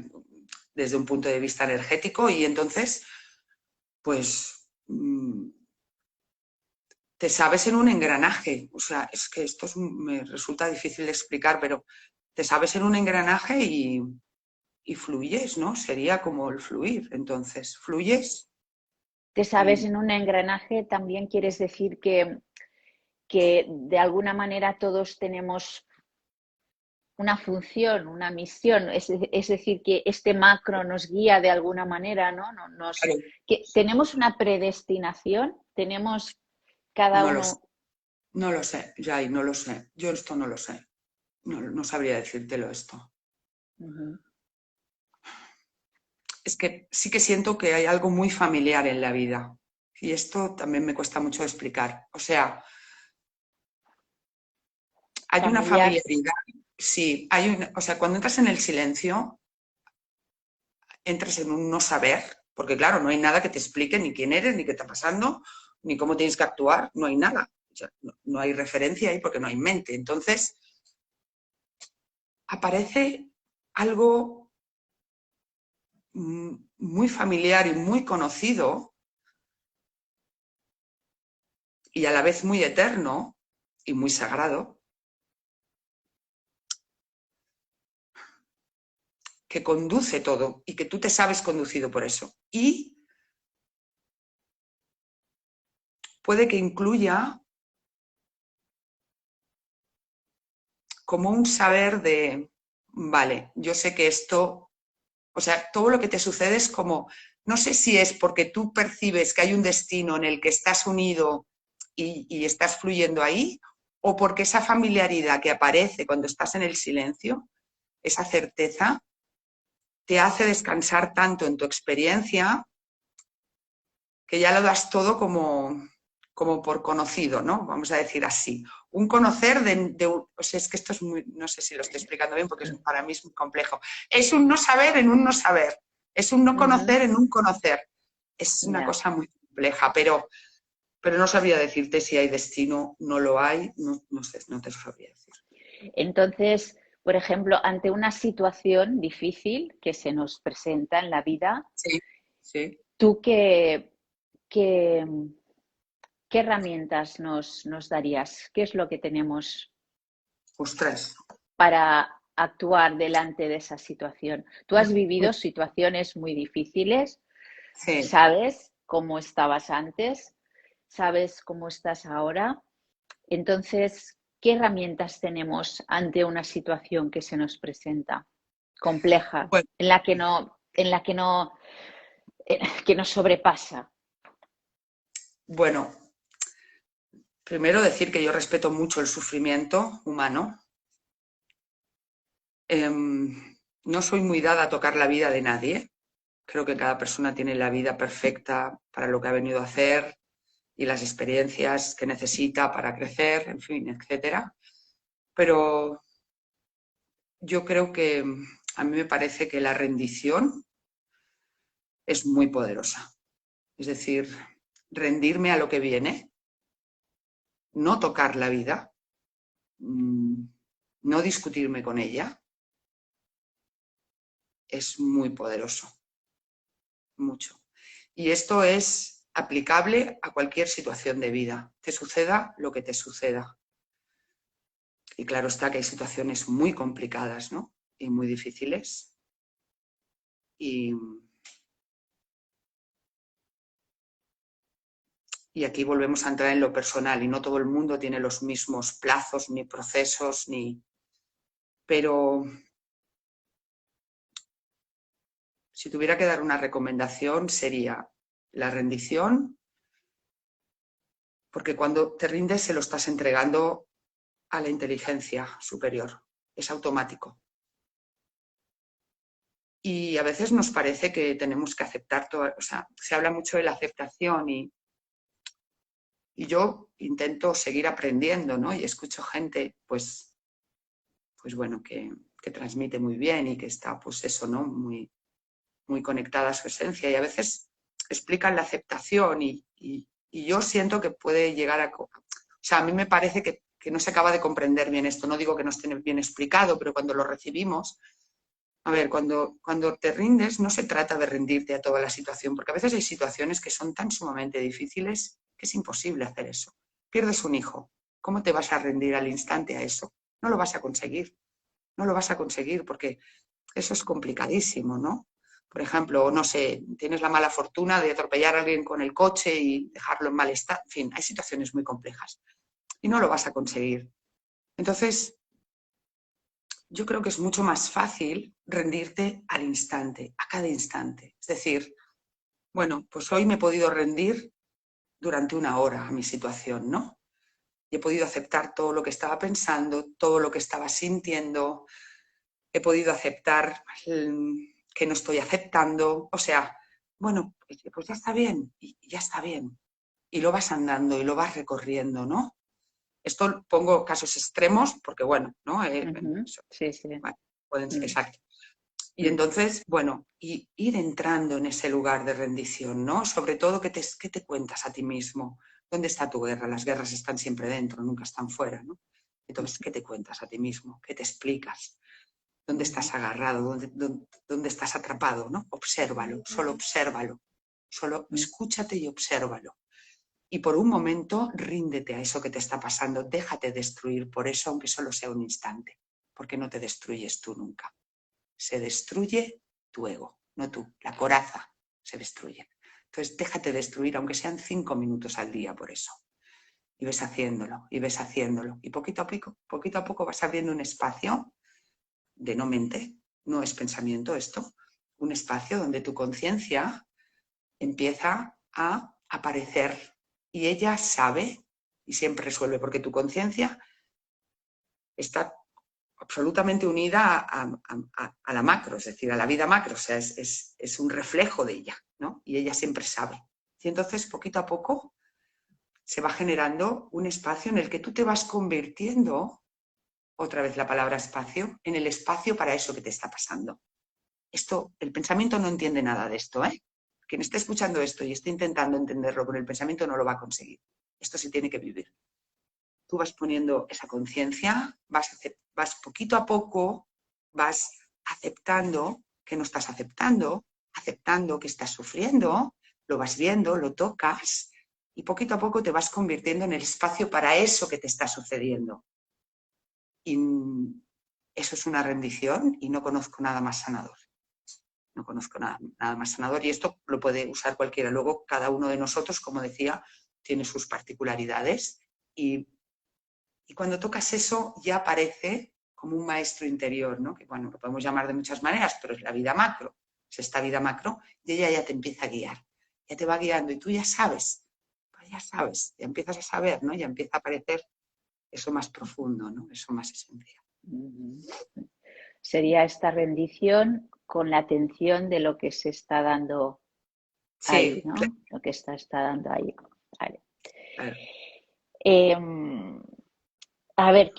desde un punto de vista energético y entonces, pues, te sabes en un engranaje. O sea, es que esto me resulta difícil de explicar, pero te sabes en un engranaje y fluyes, ¿no? Sería como el fluir. Entonces, fluyes Te sabes y... en un engranaje, también quieres decir que de alguna manera todos tenemos una función, una misión, es decir, que este macro nos guía de alguna manera, ¿no? Claro, Que tenemos una predestinación, tenemos cada no lo sé, uno. no lo sé, Jai, no lo sé. Yo esto no lo sé. No sabría decírtelo esto. Es que sí que siento que hay algo muy familiar en la vida. Y esto también me cuesta mucho explicar. O sea, hay una Familiar. familiaridad. Sí, o sea, cuando entras en el silencio, entras en un no saber, porque claro, no hay nada que te explique ni quién eres, ni qué está pasando, ni cómo tienes que actuar, no hay nada. O sea, no hay referencia ahí porque no hay mente. Entonces, aparece algo muy familiar y muy conocido y a la vez muy eterno y muy sagrado, que conduce todo y que tú te sabes conducido por eso. Y puede que incluya como un saber de, vale, yo sé que esto, o sea, todo lo que te sucede es como, no sé si es porque tú percibes que hay un destino en el que estás unido y estás fluyendo ahí, o porque esa familiaridad que aparece cuando estás en el silencio, esa certeza, te hace descansar tanto en tu experiencia que ya lo das todo como por conocido, ¿no? Vamos a decir así. Un conocer o sea, es que esto es muy, no sé si lo estoy explicando bien porque para mí es muy complejo. Es un no saber en un no saber, es un no conocer en un conocer. Es una cosa muy compleja, pero no sabría decirte si hay destino, no lo hay, no sé, no te lo sabría decir. Entonces, por ejemplo, ante una situación difícil que se nos presenta en la vida, Sí, sí. ¿tú qué herramientas nos darías? ¿Qué es lo que tenemos Ostras. para actuar delante de esa situación? Tú has vivido situaciones muy difíciles, Sí. sabes cómo estabas antes, sabes cómo estás ahora. Entonces, ¿qué herramientas tenemos ante una situación que se nos presenta compleja, Bueno, que nos sobrepasa? bueno, primero decir que yo respeto mucho el sufrimiento humano. No soy muy dada a tocar la vida de nadie. Creo que cada persona tiene la vida perfecta para lo que ha venido a hacer y las experiencias que necesita para crecer, en fin, etcétera. Pero yo creo que a mí me parece que la rendición es muy poderosa. Es decir, rendirme a lo que viene, no tocar la vida, no discutirme con ella, es muy poderoso, mucho. Y esto es aplicable a cualquier situación de vida, te suceda lo que te suceda. Y claro está que hay situaciones muy complicadas, ¿no? Y muy difíciles. Y aquí volvemos a entrar en lo personal y no todo el mundo tiene los mismos plazos, ni procesos, Pero si tuviera que dar una recomendación sería la rendición, porque cuando te rindes se lo estás entregando a la inteligencia superior, es automático. Y a veces nos parece que tenemos que aceptar todo, o sea, se habla mucho de la aceptación y yo intento seguir aprendiendo, ¿no? Y escucho gente, pues bueno, que transmite muy bien y que está, pues eso, ¿no? Muy, muy conectada a su esencia y a veces explican la aceptación y yo siento que puede llegar a... O sea, a mí me parece que no se acaba de comprender bien esto. No digo que no esté bien explicado, pero cuando lo recibimos, a ver, cuando te rindes no se trata de rendirte a toda la situación, porque a veces hay situaciones que son tan sumamente difíciles que es imposible hacer eso. Pierdes un hijo, ¿cómo te vas a rendir al instante a eso? No lo vas a conseguir, no lo vas a conseguir porque eso es complicadísimo, ¿no? Por ejemplo, no sé, tienes la mala fortuna de atropellar a alguien con el coche y dejarlo en mal estado. En fin, hay situaciones muy complejas y no lo vas a conseguir. Entonces, yo creo que es mucho más fácil rendirte al instante, a cada instante. Es decir, bueno, pues hoy me he podido rendir durante una hora a mi situación, ¿no? Y he podido aceptar todo lo que estaba pensando, todo lo que estaba sintiendo, he podido aceptar que no estoy aceptando, o sea, bueno, pues ya está bien, y ya está bien. Y lo vas andando y lo vas recorriendo, ¿no? Esto pongo casos extremos porque, bueno, ¿no? Sí, sí. Bueno, pueden ser, exacto. Y entonces, bueno, y ir entrando en ese lugar de rendición, ¿no? Sobre todo, ¿qué te cuentas a ti mismo? ¿Dónde está tu guerra? Las guerras están siempre dentro, nunca están fuera, ¿no? Entonces, ¿qué te cuentas a ti mismo? ¿Qué te explicas? ¿Dónde estás agarrado? ¿Dónde estás atrapado? ¿No? Obsérvalo, solo obsérvalo. Solo escúchate y obsérvalo. Y por un momento ríndete a eso que te está pasando. Déjate destruir por eso, aunque solo sea un instante, porque no te destruyes tú nunca. se destruye tu ego, no tú, la coraza se destruye. Entonces déjate destruir, aunque sean 5 minutos al día por eso. Y ves haciéndolo, y ves haciéndolo. Y poquito a poco vas abriendo un espacio de no mente, no es pensamiento esto, un espacio donde tu conciencia empieza a aparecer y ella sabe y siempre resuelve, porque tu conciencia está absolutamente unida a la macro, es decir, a la vida macro, o sea, es un reflejo de ella, ¿no? Y ella siempre sabe. Y entonces, poquito a poco, se va generando un espacio en el que tú te vas convirtiendo, otra vez la palabra espacio, en el espacio para eso que te está pasando. Esto, el pensamiento no entiende nada de esto, ¿eh? Quien esté escuchando esto y esté intentando entenderlo con el pensamiento no lo va a conseguir. Esto se tiene que vivir. Tú vas poniendo esa conciencia, vas poquito a poco, vas aceptando que no estás aceptando que estás sufriendo, lo vas viendo, lo tocas y poquito a poco te vas convirtiendo en el espacio para eso que te está sucediendo. Y eso es una rendición y no conozco nada más sanador. No conozco nada más sanador y esto lo puede usar cualquiera. Luego, cada uno de nosotros, como decía, tiene sus particularidades y cuando tocas eso ya aparece como un maestro interior, ¿no? Que bueno, lo podemos llamar de muchas maneras, pero es la vida macro, es esta vida macro y ella ya te empieza a guiar, ya te va guiando y tú ya sabes, ya empiezas a saber, ¿no? Ya empieza a aparecer eso más profundo, ¿no? Eso más esencial. Sería esta rendición con la atención de lo que se está dando ahí, sí, ¿no? claro. Lo que está dando ahí. Vale. Claro. A ver,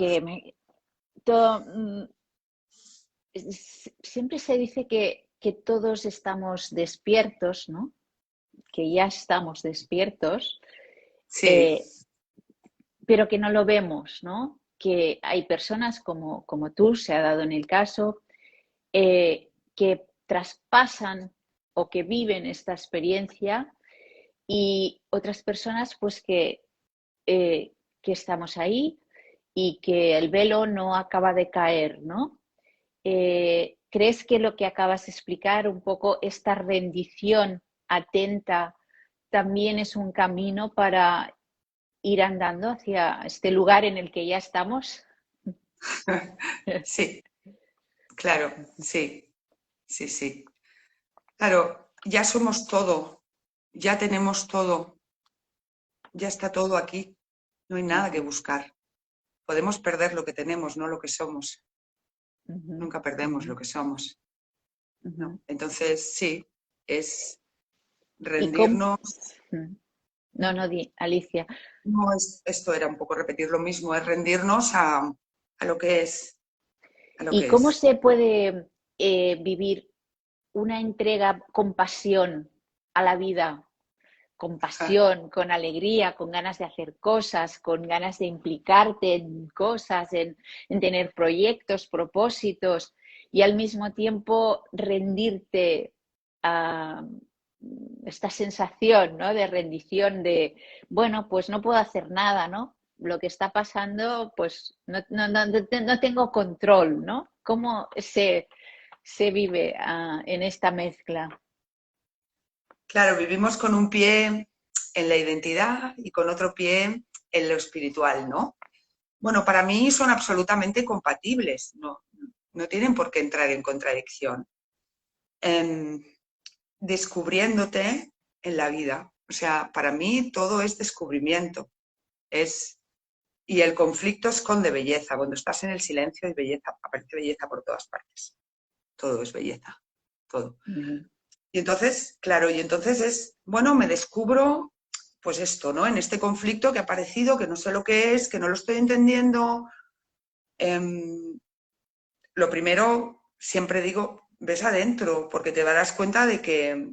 siempre se dice que todos estamos despiertos, ¿no? Que ya estamos despiertos, Sí. pero que no lo vemos, ¿no? Que hay personas como tú, se ha dado en el caso, que traspasan o que viven esta experiencia y otras personas pues que estamos ahí y que el velo no acaba de caer, ¿no? ¿Crees que lo que acabas de explicar, un poco esta rendición atenta, también es un camino para ir andando hacia este lugar en el que ya estamos? Sí, claro, sí, sí, sí. Claro, ya somos todo, ya tenemos todo, ya está todo aquí, no hay nada que buscar. Podemos perder lo que tenemos, no lo que somos. Nunca perdemos lo que somos. ¿No? Entonces, sí, es ¿Y cómo? rendirnos. No, Alicia. No, esto era un poco repetir lo mismo, es rendirnos a lo que es. A lo ¿Y que cómo es. se puede vivir una entrega con pasión a la vida? Con pasión, con alegría, con ganas de hacer cosas, con ganas de implicarte en cosas, en tener proyectos, propósitos y al mismo tiempo rendirte a esta sensación, ¿no? De rendición, de, bueno, pues no puedo hacer nada, ¿no? Lo que está pasando, pues no tengo control, ¿no? ¿Cómo se vive en esta mezcla? Claro, vivimos con un pie en la identidad y con otro pie en lo espiritual, ¿no? Bueno, para mí son absolutamente compatibles, no tienen por qué entrar en contradicción. Descubriéndote en la vida. O sea, para mí todo es descubrimiento. Y el conflicto esconde belleza. Cuando estás en el silencio hay belleza, aparece belleza por todas partes. Todo es belleza, todo. Y entonces, claro, es, bueno, me descubro, pues esto, ¿no? En este conflicto que ha aparecido, que no sé lo que es, que no lo estoy entendiendo. Lo primero, siempre digo, ves adentro, porque te darás cuenta de que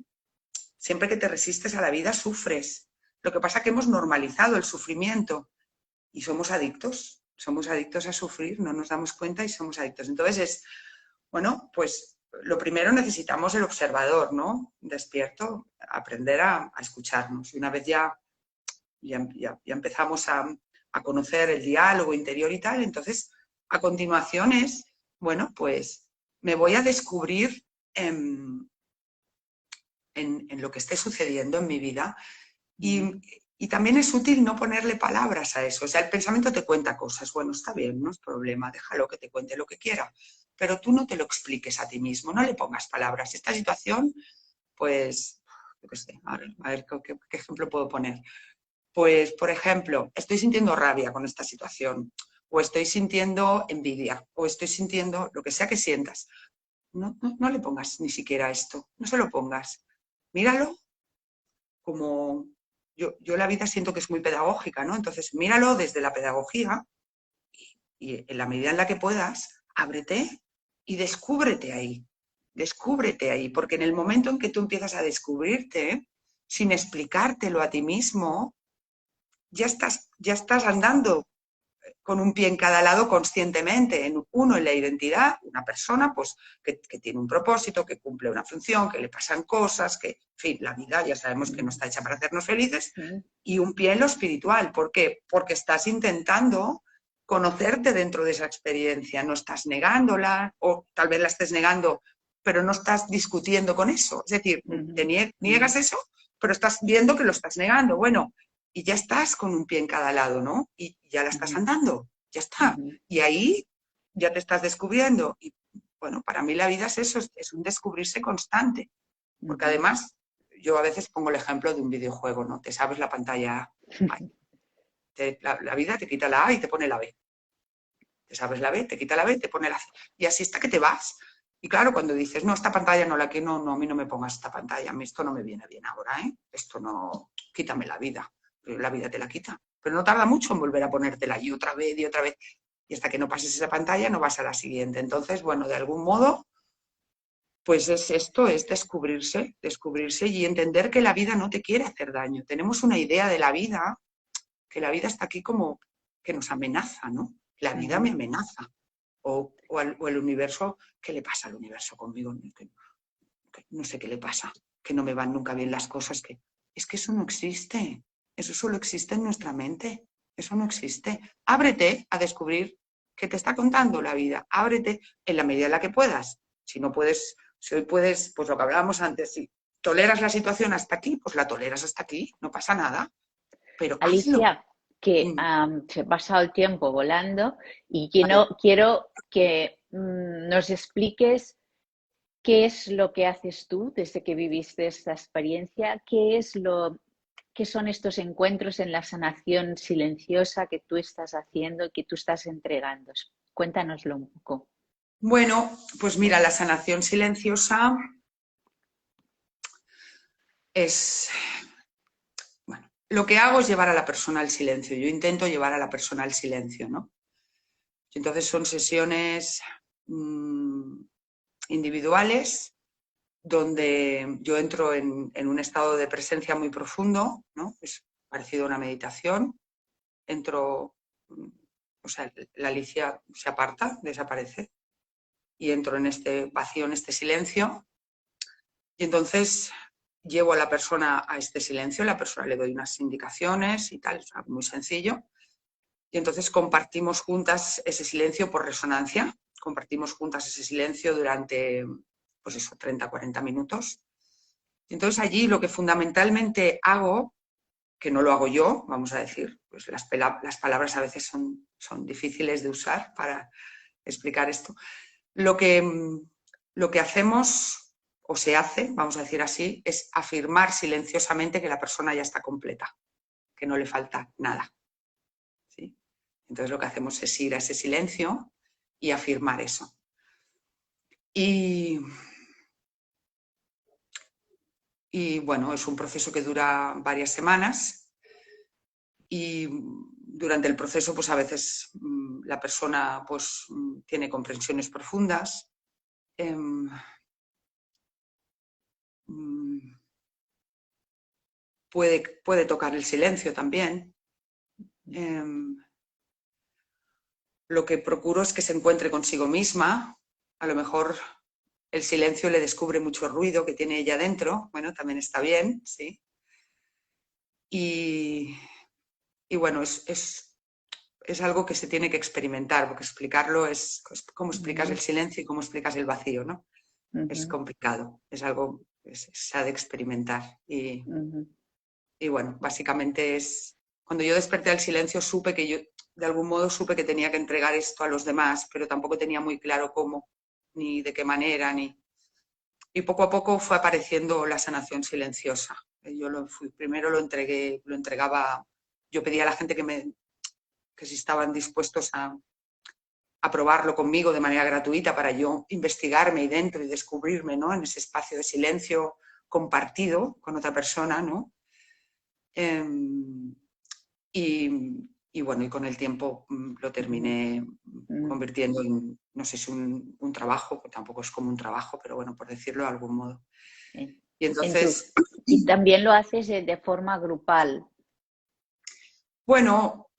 siempre que te resistes a la vida sufres. Lo que pasa es que hemos normalizado el sufrimiento y somos adictos a sufrir, no nos damos cuenta y somos adictos. Entonces bueno, pues lo primero necesitamos el observador, ¿no? Despierto, aprender a escucharnos. Y una vez ya empezamos a conocer el diálogo interior y tal, entonces a continuación es, bueno, pues me voy a descubrir en lo que esté sucediendo en mi vida. Y también es útil no ponerle palabras a eso. O sea, el pensamiento te cuenta cosas. Bueno, está bien, no es problema, déjalo que te cuente lo que quiera. Pero tú no te lo expliques a ti mismo, no le pongas palabras. Esta situación, pues, yo qué sé, a ver qué ejemplo puedo poner. Pues, por ejemplo, estoy sintiendo rabia con esta situación, o estoy sintiendo envidia, o estoy sintiendo lo que sea que sientas. No le pongas ni siquiera esto, no se lo pongas. Míralo como... Yo la vida siento que es muy pedagógica, ¿no? Entonces, míralo desde la pedagogía y en la medida en la que puedas, ábrete y descúbrete ahí. Descúbrete ahí, porque en el momento en que tú empiezas a descubrirte, sin explicártelo a ti mismo, ya estás andando con un pie en cada lado conscientemente, uno en la identidad, una persona pues que tiene un propósito, que cumple una función, que le pasan cosas, que, en fin, la vida ya sabemos que no está hecha para hacernos felices, y un pie en lo espiritual. ¿Por qué? Porque estás intentando conocerte dentro de esa experiencia, no estás negándola, o tal vez la estés negando, pero no estás discutiendo con eso. Es decir, te niegas eso, pero estás viendo que lo estás negando. Bueno, y ya estás con un pie en cada lado, ¿no? Y ya la estás andando, ya está. Y ahí ya te estás descubriendo. Y bueno, para mí la vida es eso, es un descubrirse constante. Porque además, yo a veces pongo el ejemplo de un videojuego, ¿no? Te sabes la pantalla A. La vida te quita la A y te pone la B. Te sabes la B, te quita la B, te pone la C. Y así está que te vas. Y claro, cuando dices, no, esta pantalla no la que no, a mí no me pongas esta pantalla, a mí esto no me viene bien ahora, ¿eh? Esto no, quítame la vida. La vida te la quita. Pero no tarda mucho en volver a ponértela y otra vez y otra vez. Y hasta que no pases esa pantalla no vas a la siguiente. Entonces, bueno, de algún modo, pues es esto, es descubrirse y entender que la vida no te quiere hacer daño. Tenemos una idea de la vida, que la vida está aquí como que nos amenaza, ¿no? La vida me amenaza. O el universo, ¿qué le pasa al universo conmigo? No sé qué le pasa, que no me van nunca bien las cosas. Es que eso no existe. Eso solo existe en nuestra mente. Eso no existe. Ábrete a descubrir qué te está contando la vida. Ábrete en la medida en la que puedas. Si no puedes, si hoy puedes, pues lo que hablábamos antes, si toleras la situación hasta aquí, pues la toleras hasta aquí, no pasa nada. Pero hazlo. Alicia, que se ha pasado el tiempo volando y Vale. quiero que nos expliques qué es lo que haces tú desde que viviste esta experiencia, qué son estos encuentros en la sanación silenciosa que tú estás haciendo y que tú estás entregando. Cuéntanoslo un poco. Bueno, pues mira, la sanación silenciosa es... Bueno, lo que hago es llevar a la persona al silencio. Yo intento llevar a la persona al silencio, ¿no? Entonces son sesiones individuales donde yo entro en un estado de presencia muy profundo, ¿no? Es parecido a una meditación. Entro, o sea, la Alicia se aparta, desaparece, y entro en este vacío, en este silencio, y entonces llevo a la persona a este silencio, a la persona le doy unas indicaciones y tal, es algo muy sencillo, y entonces compartimos juntas ese silencio por resonancia, compartimos juntas ese silencio durante, pues eso, 30, 40 minutos. Y entonces allí lo que fundamentalmente hago, que no lo hago yo, vamos a decir, pues las palabras a veces son difíciles de usar para explicar esto. Lo que hacemos o se hace, vamos a decir así, es afirmar silenciosamente que la persona ya está completa, que no le falta nada. ¿Sí? Entonces lo que hacemos es ir a ese silencio y afirmar eso. Y bueno, es un proceso que dura varias semanas y durante el proceso pues a veces la persona pues tiene comprensiones profundas. Puede tocar el silencio también. Lo que procuro es que se encuentre consigo misma. A lo mejor el silencio le descubre mucho ruido que tiene ella dentro. Bueno, también está bien, sí. Y bueno, es es algo que se tiene que experimentar, porque explicarlo es cómo explicas el silencio y cómo explicas el vacío, ¿no? Es complicado, es algo que se ha de experimentar. Y bueno, básicamente es... Cuando yo desperté al silencio supe que yo, de algún modo supe que tenía que entregar esto a los demás, pero tampoco tenía muy claro cómo, ni de qué manera, ni... Y poco a poco fue apareciendo la sanación silenciosa. Yo primero lo entregaba, yo pedía a la gente que si estaban dispuestos a probarlo conmigo de manera gratuita para yo investigarme ahí dentro y descubrirme, ¿no? En ese espacio de silencio compartido con otra persona, ¿no? Y bueno, y con el tiempo lo terminé convirtiendo en, no sé si un trabajo, que tampoco es como un trabajo, pero bueno, por decirlo de algún modo. Y entonces... Y también lo haces de forma grupal. Bueno,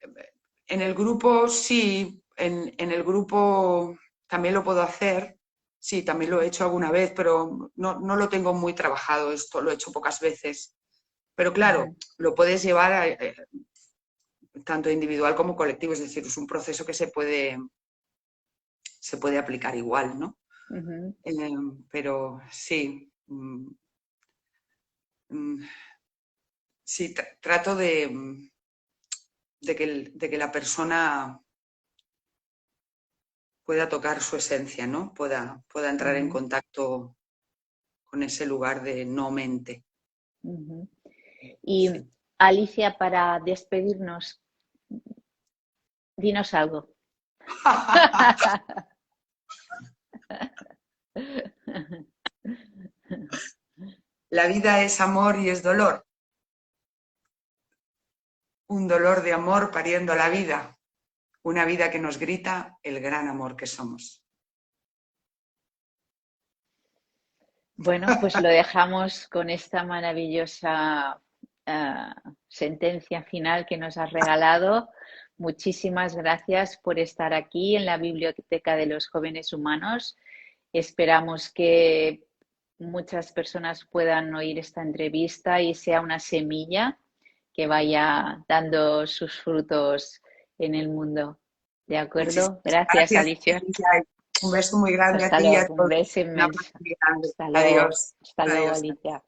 en el grupo sí, en el grupo también lo puedo hacer, sí, también lo he hecho alguna vez, pero no lo tengo muy trabajado esto, lo he hecho pocas veces. Pero claro, lo puedes llevar tanto individual como colectivo, es decir, es un proceso que se puede aplicar igual, ¿no? Pero sí, sí, trato de que la persona pueda tocar su esencia, ¿no? Pueda entrar en contacto con ese lugar de no mente. Y sí. Alicia, para despedirnos, dinos algo. La vida es amor y es dolor. Un dolor de amor pariendo la vida. Una vida que nos grita el gran amor que somos. Bueno, pues lo dejamos con esta maravillosa sentencia final que nos has regalado. Muchísimas gracias por estar aquí en la Biblioteca de los Jóvenes Humanos. Esperamos que muchas personas puedan oír esta entrevista y sea una semilla que vaya dando sus frutos en el mundo. ¿De acuerdo? Gracias, Alicia. Un beso muy grande Hasta a ti y a luego, un todos. beso inmenso. Adiós. Hasta luego, Adiós. Alicia.